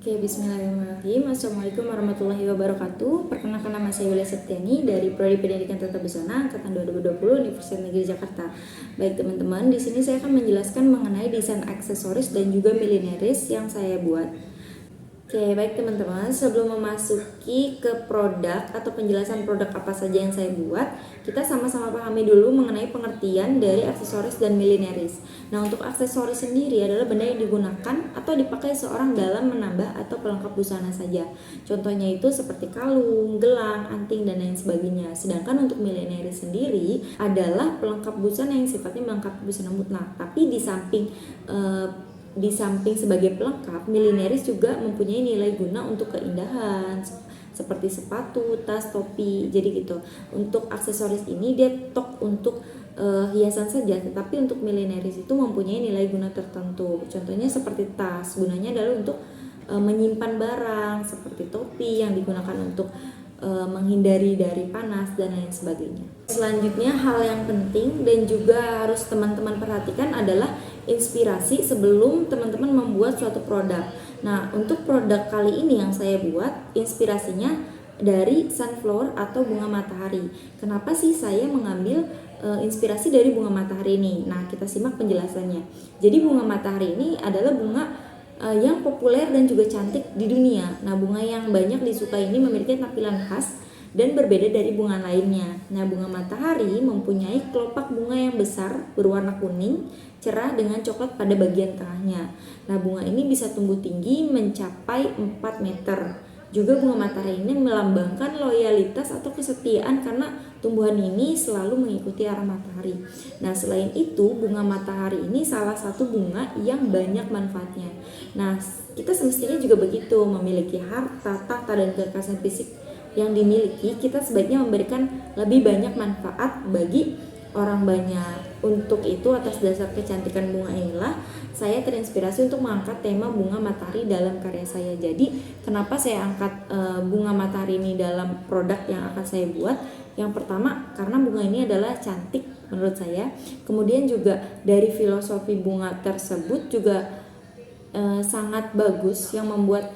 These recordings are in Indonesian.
Oke, bismillahirrahmanirrahim. Assalamualaikum warahmatullahi wabarakatuh. Perkenalkan, nama saya Yulia Septiani dari Prodi Pendidikan Tata Busana angkatan 2020 Universitas Negeri Jakarta. Baik teman-teman, di sini saya akan menjelaskan mengenai desain aksesoris dan juga minimalis yang saya buat. Oke, baik teman-teman, sebelum memasuki ke produk atau penjelasan produk apa saja yang saya buat, kita sama-sama pahami dulu mengenai pengertian dari aksesoris dan minimalis. Nah, untuk aksesoris sendiri adalah benda yang digunakan atau dipakai seorang dalam menambah atau pelengkap busana saja. Contohnya itu seperti kalung, gelang, anting, dan lain sebagainya. Sedangkan untuk minimalis sendiri adalah pelengkap busana yang sifatnya melengkapi busana mutlak. Tapi di samping sebagai pelengkap, minimalis juga mempunyai nilai guna untuk keindahan seperti sepatu, tas, topi. Jadi gitu. Untuk aksesoris ini dia tok untuk hiasan saja, tetapi untuk minimalis itu mempunyai nilai guna tertentu. Contohnya seperti tas, gunanya adalah untuk menyimpan barang, seperti topi yang digunakan untuk menghindari dari panas dan lain sebagainya. Selanjutnya, hal yang penting dan juga harus teman-teman perhatikan adalah inspirasi sebelum teman-teman membuat suatu produk. Nah, untuk produk kali ini yang saya buat, inspirasinya dari sunflower atau bunga matahari. Kenapa sih saya mengambil inspirasi dari bunga matahari ini? Nah, kita simak penjelasannya. Jadi bunga matahari ini adalah bunga yang populer dan juga cantik di dunia. Nah, bunga yang banyak disukai ini memiliki tampilan khas dan berbeda dari bunga lainnya. Nah, bunga matahari mempunyai kelopak bunga yang besar berwarna kuning cerah dengan coklat pada bagian tengahnya. Nah, bunga ini bisa tumbuh tinggi mencapai 4 meter. Juga bunga matahari ini melambangkan loyalitas atau kesetiaan karena tumbuhan ini selalu mengikuti arah matahari. Nah, selain itu, bunga matahari ini salah satu bunga yang banyak manfaatnya. Nah, kita semestinya juga begitu, memiliki harta, tahta, dan kekayaan fisik yang dimiliki, kita sebaiknya memberikan lebih banyak manfaat bagi orang banyak. Untuk itu, atas dasar kecantikan bunga inilah saya terinspirasi untuk mengangkat tema bunga matahari dalam karya saya. Jadi, kenapa saya angkat bunga matahari ini dalam produk yang akan saya buat? Yang pertama, karena bunga ini adalah cantik menurut saya. Kemudian juga dari filosofi bunga tersebut juga sangat bagus, yang membuat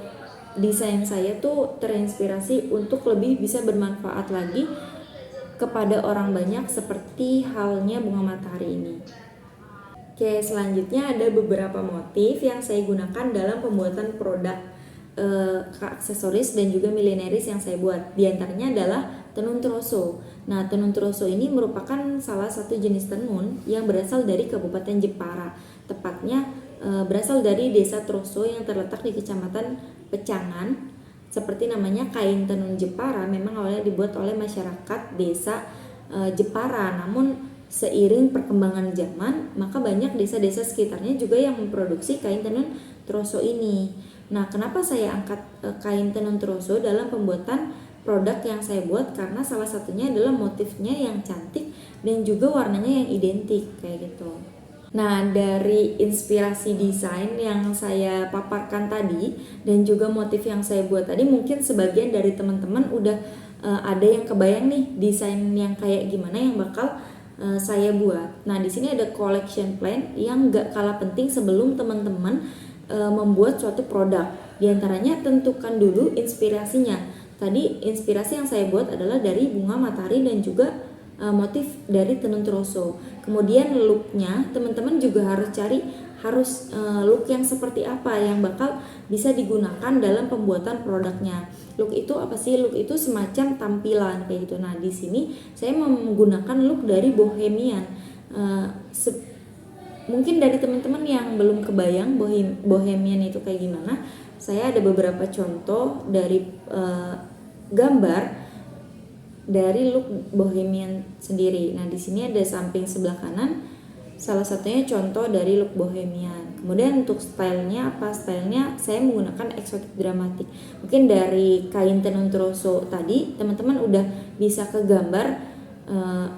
desain saya tuh terinspirasi untuk lebih bisa bermanfaat lagi kepada orang banyak seperti halnya bunga matahari ini. Oke, selanjutnya ada beberapa motif yang saya gunakan dalam pembuatan produk aksesoris dan juga minimalis yang saya buat. Di antaranya adalah tenun troso. Nah, tenun troso ini merupakan salah satu jenis tenun yang berasal dari Kabupaten Jepara. Tepatnya berasal dari Desa Troso yang terletak di Kecamatan Pecangan. Seperti namanya, kain tenun Jepara memang awalnya dibuat oleh masyarakat desa Jepara. Namun seiring perkembangan zaman, maka banyak desa-desa sekitarnya juga yang memproduksi kain tenun troso ini. Nah, kenapa saya angkat kain tenun troso dalam pembuatan produk yang saya buat? Karena salah satunya adalah motifnya yang cantik dan juga warnanya yang identik kayak gitu. Nah, dari inspirasi desain yang saya paparkan tadi dan juga motif yang saya buat tadi, mungkin sebagian dari teman-teman udah ada yang kebayang nih desain yang kayak gimana yang bakal saya buat. Nah, di sini ada collection plan yang gak kalah penting sebelum teman-teman membuat suatu produk. Di antaranya, tentukan dulu inspirasinya. Tadi inspirasi yang saya buat adalah dari bunga matahari dan juga motif dari tenun troso. Kemudian looknya, teman-teman juga harus cari look yang seperti apa yang bakal bisa digunakan dalam pembuatan produknya. Look itu apa sih? Look itu semacam tampilan kayak gitu. Nah, di sini saya menggunakan look dari bohemian. Mungkin dari teman-teman yang belum kebayang bohemian itu kayak gimana, saya ada beberapa contoh dari gambar dari look bohemian sendiri. Nah, di sini ada samping sebelah kanan, salah satunya contoh dari look bohemian. Kemudian untuk stylenya apa? Stylenya saya menggunakan eksotik dramatik. Mungkin dari kain tenun troso tadi teman-teman udah bisa kegambar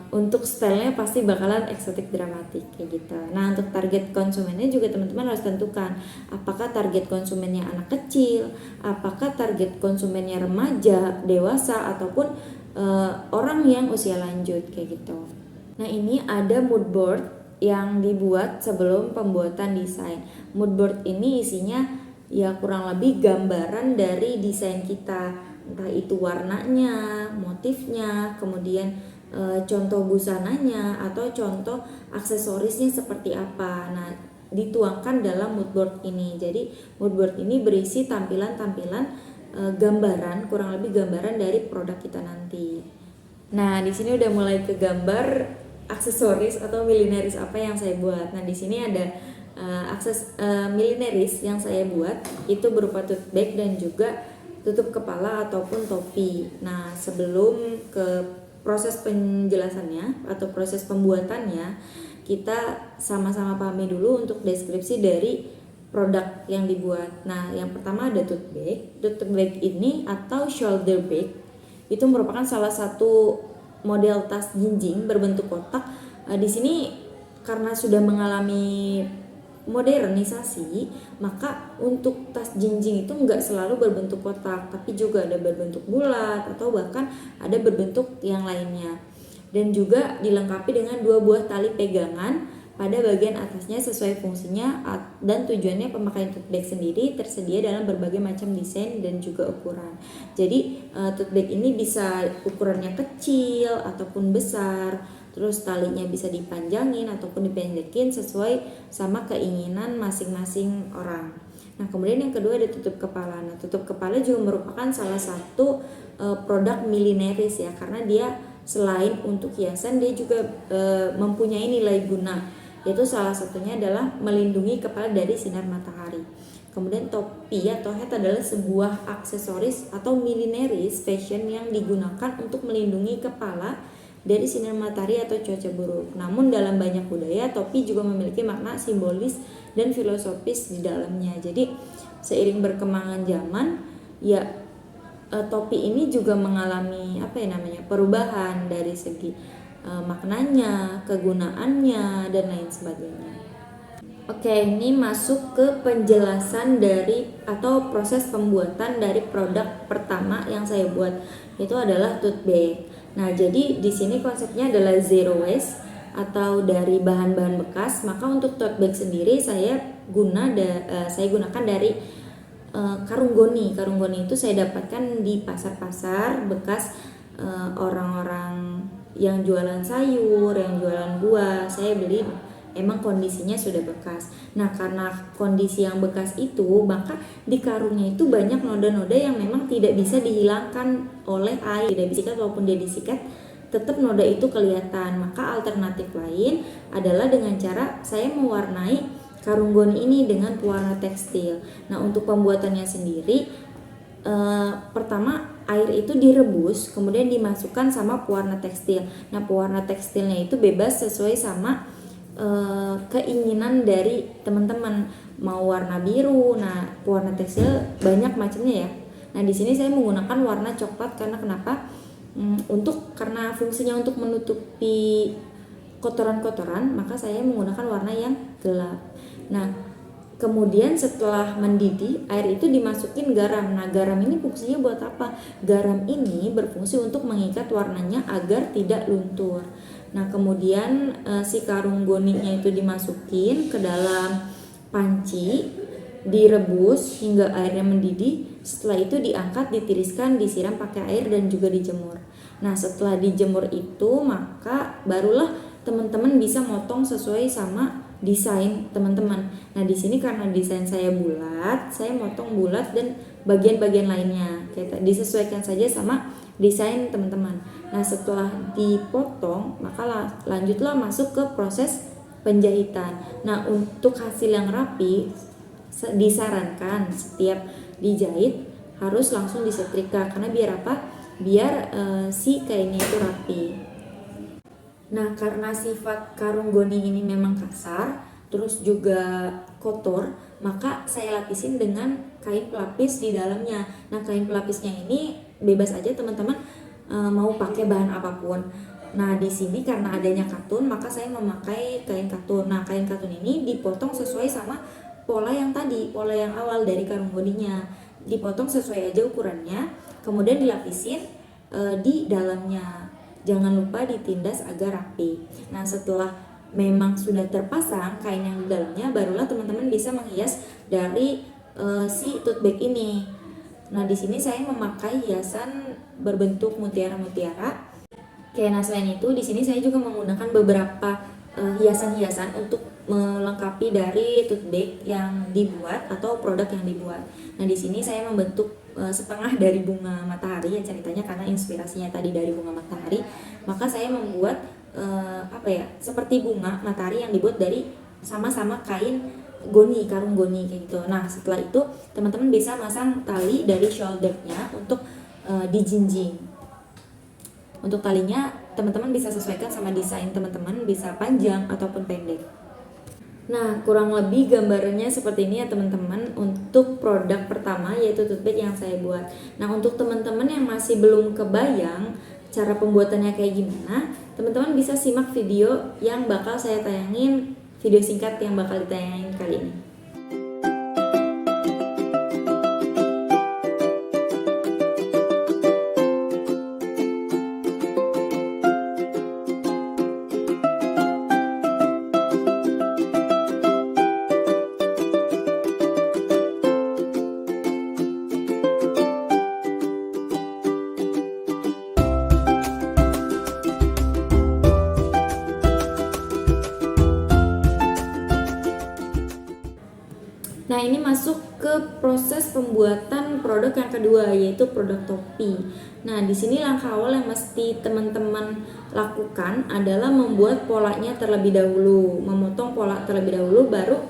untuk stylenya pasti bakalan eksotik dramatik kayak gitu. Nah, untuk target konsumennya juga teman-teman harus tentukan apakah target konsumennya anak kecil, apakah target konsumennya remaja, dewasa, ataupun orang yang usia lanjut kayak gitu. Nah, ini ada mood board yang dibuat sebelum pembuatan desain. Mood board ini isinya ya kurang lebih gambaran dari desain kita, entah itu warnanya, motifnya, kemudian contoh busananya atau contoh aksesorisnya seperti apa. Nah, dituangkan dalam mood board ini. Jadi mood board ini berisi tampilan-tampilan gambaran, kurang lebih gambaran dari produk kita nanti. Nah, di sini udah mulai ke gambar aksesoris atau milineris apa yang saya buat. Nah, di sini ada milineris yang saya buat itu berupa tote bag dan juga tutup kepala ataupun topi. Nah, sebelum ke proses penjelasannya atau proses pembuatannya, kita sama-sama pahami dulu untuk deskripsi dari produk yang dibuat. Nah, yang pertama ada tote bag. Tote bag ini atau shoulder bag itu merupakan salah satu model tas jinjing berbentuk kotak. Di sini karena sudah mengalami modernisasi, maka untuk tas jinjing itu nggak selalu berbentuk kotak, tapi juga ada berbentuk bulat atau bahkan ada berbentuk yang lainnya. Dan juga dilengkapi dengan 2 buah tali pegangan pada bagian atasnya sesuai fungsinya, dan tujuannya pemakaian tote bag sendiri tersedia dalam berbagai macam desain dan juga ukuran. Jadi tote bag ini bisa ukurannya kecil ataupun besar. Terus talinya bisa dipanjangin ataupun dipendekin sesuai sama keinginan masing-masing orang. Nah, kemudian yang kedua ada tutup kepala. Nah, tutup kepala juga merupakan salah satu produk milineris ya, karena dia selain untuk hiasan dia juga mempunyai nilai guna, yaitu salah satunya adalah melindungi kepala dari sinar matahari. Kemudian topi atau hat adalah sebuah aksesoris atau milineris fashion yang digunakan untuk melindungi kepala dari sinar matahari atau cuaca buruk. Namun dalam banyak budaya, topi juga memiliki makna simbolis dan filosofis di dalamnya. Jadi seiring berkembangan zaman, ya topi ini juga mengalami perubahan dari segi maknanya, kegunaannya dan lain sebagainya. Oke, ini masuk ke penjelasan dari atau proses pembuatan dari produk pertama yang saya buat, itu adalah tote bag. Nah, jadi di sini konsepnya adalah zero waste atau dari bahan-bahan bekas. Maka untuk tote bag sendiri saya gunakan dari karung goni. Karung goni itu saya dapatkan di pasar-pasar bekas, orang-orang yang jualan sayur, yang jualan buah. Saya beli, emang kondisinya sudah bekas. Nah, karena kondisi yang bekas itu, maka di karungnya itu banyak noda-noda yang memang tidak bisa dihilangkan oleh air. Tidak disikat, walaupun dia disikat tetap noda itu kelihatan. Maka alternatif lain adalah dengan cara saya mewarnai karung goni ini dengan pewarna tekstil. Nah, untuk pembuatannya sendiri, pertama air itu direbus, kemudian dimasukkan sama pewarna tekstil. Nah, pewarna tekstilnya itu bebas sesuai sama keinginan dari teman-teman, mau warna biru. Nah, pewarna tekstil banyak macamnya ya. Nah, di sini saya menggunakan warna coklat karena kenapa? Karena fungsinya untuk menutupi kotoran-kotoran, maka saya menggunakan warna yang gelap. Nah, kemudian setelah mendidih, air itu dimasukin garam. Nah, garam ini fungsinya buat apa? Garam ini berfungsi untuk mengikat warnanya agar tidak luntur. Nah, kemudian si karung goninya itu dimasukin ke dalam panci, direbus hingga airnya mendidih. Setelah itu diangkat, ditiriskan, disiram pakai air dan juga dijemur. Nah, setelah dijemur itu, maka barulah teman-teman bisa motong sesuai sama desain teman-teman. Nah, di sini karena desain saya bulat, saya motong bulat dan bagian-bagian lainnya kita disesuaikan saja sama desain teman-teman. Nah, setelah dipotong, maka lanjutlah masuk ke proses penjahitan. Nah, untuk hasil yang rapi disarankan setiap dijahit harus langsung disetrika, karena biar apa? Biar si kainnya itu rapi. Nah, karena sifat karung goni ini memang kasar, terus juga kotor, maka saya lapisin dengan kain pelapis di dalamnya. Nah, kain pelapisnya ini bebas aja teman-teman mau pakai bahan apapun. Nah, di sini karena adanya katun, maka saya memakai kain katun. Nah, kain katun ini dipotong sesuai sama pola yang tadi, pola yang awal dari karung goninya. Dipotong sesuai aja ukurannya, kemudian dilapisin di dalamnya. Jangan lupa ditindas agar rapi. Nah, setelah memang sudah terpasang kain yang di dalamnya, barulah teman-teman bisa menghias dari si tote bag ini. Nah, di sini saya memakai hiasan berbentuk mutiara-mutiara. Oke, nah selain itu di sini saya juga menggunakan beberapa hiasan-hiasan untuk melengkapi dari tote bag yang dibuat atau produk yang dibuat. Nah, di sini saya membentuk setengah dari bunga matahari ya ceritanya, karena inspirasinya tadi dari bunga matahari. Maka saya membuat seperti bunga matahari yang dibuat dari sama-sama kain goni, karung goni kayak gitu. Nah, setelah itu teman-teman bisa masang tali dari shouldernya untuk dijinjing. Untuk talinya teman-teman bisa sesuaikan sama desain teman-teman, bisa panjang ataupun pendek. Nah, kurang lebih gambarannya seperti ini ya teman-teman untuk produk pertama, yaitu tote bag yang saya buat. Nah, untuk teman-teman yang masih belum kebayang cara pembuatannya kayak gimana, teman-teman bisa simak video yang bakal saya tayangin, video singkat yang bakal ditayangin kali ini. Nah, ini masuk ke proses pembuatan produk yang kedua, yaitu produk topi. Nah, di sini langkah awal yang mesti teman-teman lakukan adalah membuat polanya terlebih dahulu, memotong pola terlebih dahulu, baru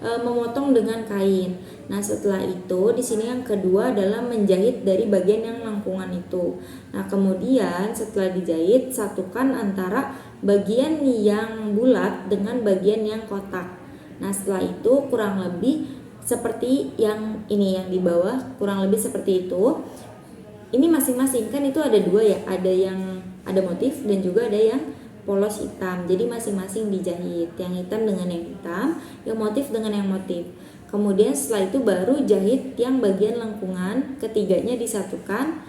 memotong dengan kain. Nah, setelah itu di sini yang kedua adalah menjahit dari bagian yang lengkungan itu. Nah, kemudian setelah dijahit, satukan antara bagian yang bulat dengan bagian yang kotak. Nah, setelah itu kurang lebih seperti yang ini, yang di bawah kurang lebih seperti itu. Ini masing-masing kan itu ada dua ya, ada yang ada motif dan juga ada yang polos hitam. Jadi masing-masing dijahit, yang hitam dengan yang hitam, yang motif dengan yang motif. Kemudian setelah itu baru jahit yang bagian lengkungan, ketiganya disatukan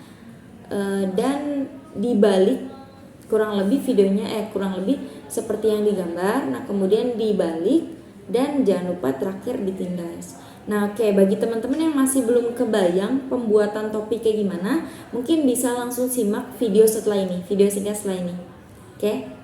dan dibalik, kurang lebih videonya kurang lebih seperti yang digambar. Nah, kemudian dibalik dan jangan lupa terakhir ditindas. Nah, oke, bagi teman-teman yang masih belum kebayang pembuatan topi kayak gimana, mungkin bisa langsung simak video setelah ini, video singkat setelah ini. Oke.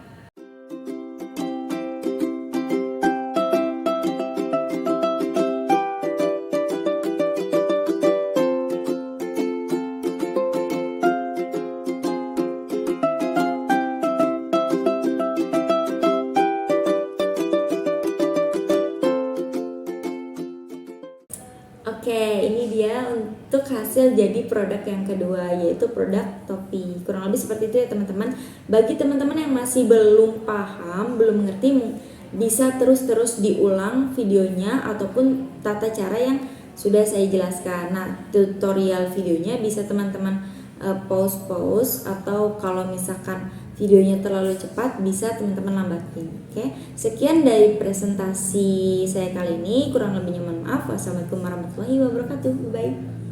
Oke, ini dia untuk hasil jadi produk yang kedua, yaitu produk topi. Kurang lebih seperti itu ya teman-teman. Bagi teman-teman yang masih belum paham, belum mengerti, bisa terus-terus diulang videonya ataupun tata cara yang sudah saya jelaskan. Nah, tutorial videonya bisa teman-teman pause atau kalau misalkan videonya terlalu cepat bisa teman-teman lambatin. Oke, sekian dari presentasi saya kali ini. Kurang lebihnya mohon maaf. Wassalamualaikum warahmatullahi wabarakatuh. Bye.